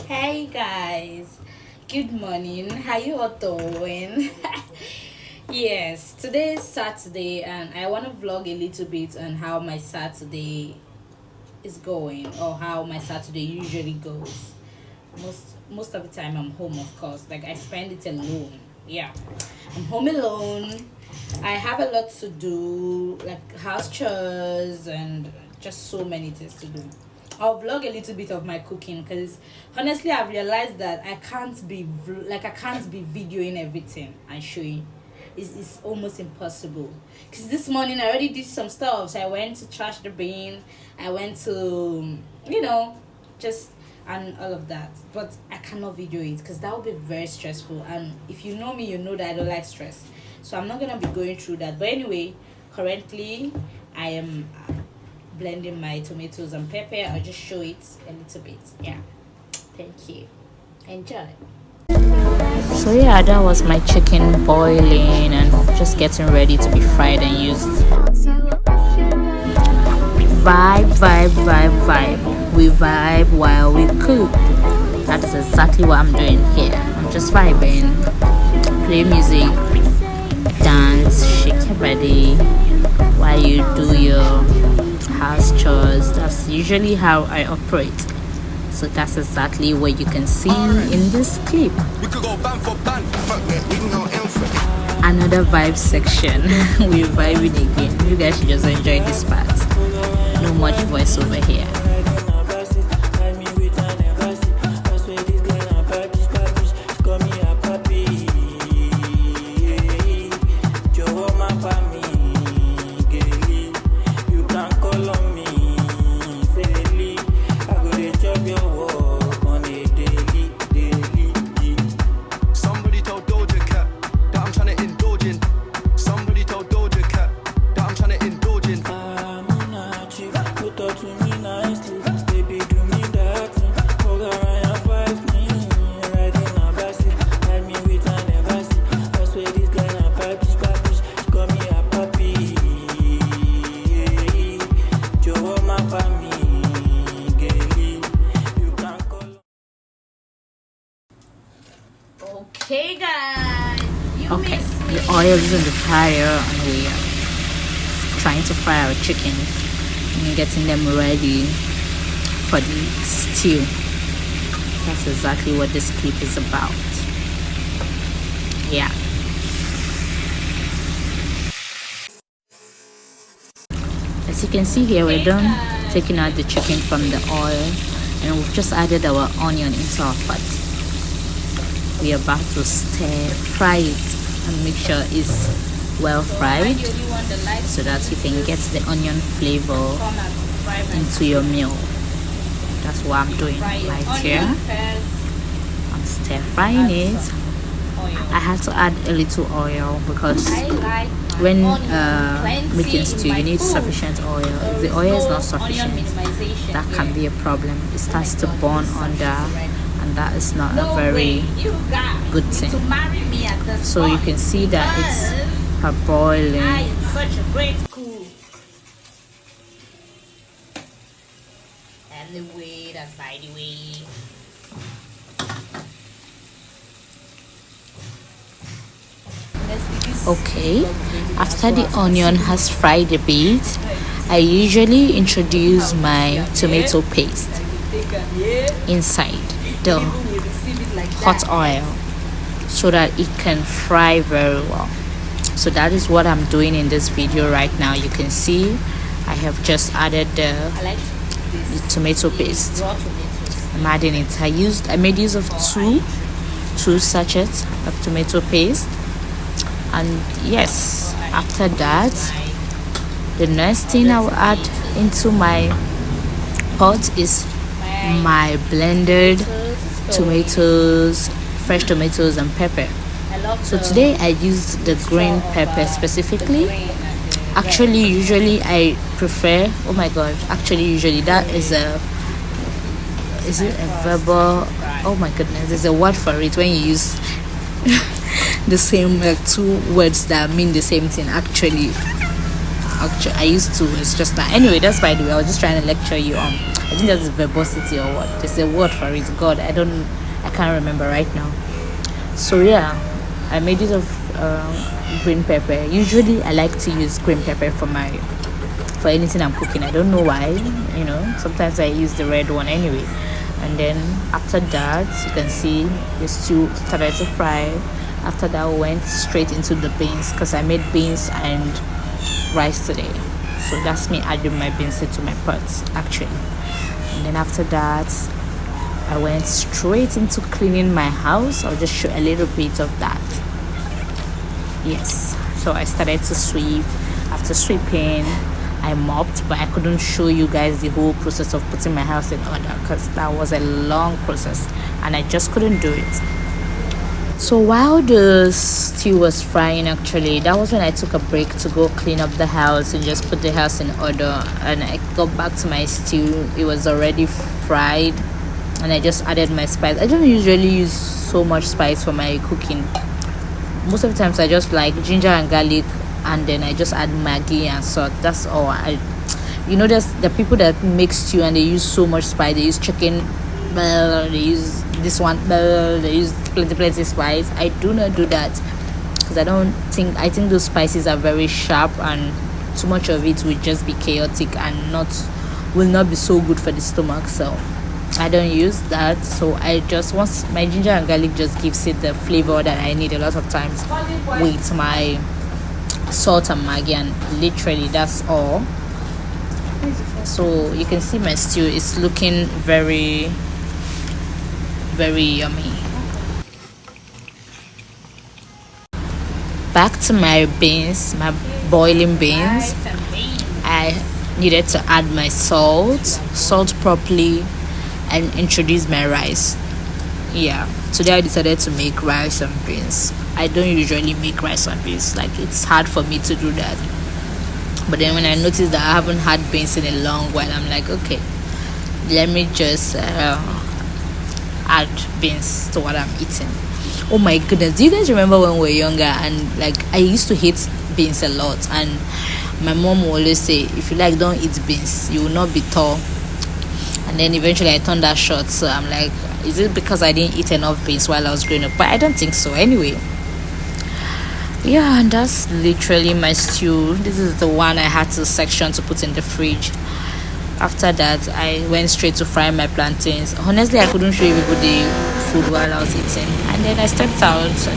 Hey guys, good morning. How you all doing? Yes, today is Saturday, and I want to vlog a little bit on how my Saturday is going, or how my Saturday usually goes. Most of the time, I'm home, of course. Like I spend it alone. Yeah, I'm home alone. I have a lot to do, like house chores and just so many things to do. I'll vlog a little bit of my cooking because honestly, I've realized that I can't be videoing everything and showing. It's almost impossible. Because this morning I already did some stuff. So I went to trash the bin. I went to, just and all of that. But I cannot video it because that would be very stressful. And if you know me, you know that I don't like stress. So I'm not gonna be going through that. But anyway, currently I am blending my tomatoes and pepper. I'll just show it a little bit. Yeah. Thank you. Enjoy. So yeah, that was my chicken boiling and just getting ready to be fried and used. Vibe, vibe, vibe, vibe. We vibe while we cook. That is exactly what I'm doing here. I'm just vibing, play music, dance, shake your body while you do your house chores. That's usually how I operate. So that's exactly what you can see in this clip. Another vibe section. We're vibing again. You guys should just enjoy this part. No much voice over here. Okay, guys. Okay, the oil is in the fire and we are trying to fry our chickens and getting them ready for the stew. That's exactly what this clip is about. Yeah. As you can see here, we're done taking out the chicken from the oil and we've just added our onion into our pot. We are about to fry it and make sure it's well fried so that you can get the onion flavor into your meal. That's what I'm doing right here. I'm stir frying it. I had to add a little oil because when making stew you need sufficient oil. If the oil is not sufficient, that can be a problem. It starts to burn under, and that is not a very good thing. So you can see that it's boiling. Such a great cool. And the way, that's by the way. Okay, after the onion has fried a bit, I usually introduce my tomato paste inside the hot oil so that it can fry very well. So that is what I'm doing in this video right now. You can see I have just added the tomato paste. I'm adding it. I made use of two sachets of tomato paste. And yes, after that, the next thing I will add into my pot is my blended tomatoes, fresh tomatoes and pepper. So today I used the green pepper specifically. Actually, usually I prefer, oh my god, usually that is is it a verbal, oh my goodness, there's a word for it when you use the same two words that mean the same thing. Actually I used to, it's just that. Anyway, that's by the way, I was just trying to lecture you on I think that's verbosity or what. There's a word for it. God, I can't remember right now. So yeah, I made it of green pepper. Usually I like to use green pepper for anything I'm cooking. I don't know why, sometimes I use the red one anyway. And then after that, you can see the stew started to fry. After that, we went straight into the beans because I made beans and rice today. So that's me adding my beans into my pot actually. And then after that, I went straight into cleaning my house. I'll just show a little bit of that. Yes, so I started to sweep. After sweeping, I mopped, but I couldn't show you guys the whole process of putting my house in order because that was a long process and I just couldn't do it. So while the stew was frying, actually, that was when I took a break to go clean up the house and just put the house in order. And I got back to my stew. It was already fried and I just added my spice. I don't usually use so much spice for my cooking. Most of the times I just like ginger and garlic, and then I just add Maggi and salt. That's all. There's the people that make stew and they use so much spice. They use chicken, they use this one, they use plenty spice. I do not do that because I think those spices are very sharp, and too much of it will just be chaotic and will not be so good for the stomach. So I don't use that. So I just, once my ginger and garlic just gives it the flavor that I need a lot of times with my salt and Maggi, and literally that's all. So you can see my stew is looking very, very yummy. Back to my beans, my boiling beans. I needed to add my salt properly, and introduce my rice. Yeah, today I decided to make rice and beans. I don't usually make rice and beans, like it's hard for me to do that. But then when I noticed that I haven't had beans in a long while, I'm like, okay, let me just add beans to what I'm eating. Oh my goodness, do you guys remember when we were younger and like I used to hate beans a lot, and my mom will always say, if you like, don't eat beans, you will not be tall. And then eventually I turned that short. So I'm like, is it because I didn't eat enough beans while I was growing up? But I don't think so anyway. Yeah, and that's literally my stew. This is the one I had to section to put in the fridge. After that, I went straight to fry my plantains. Honestly, I couldn't show you people the food while I was eating. And then I stepped out.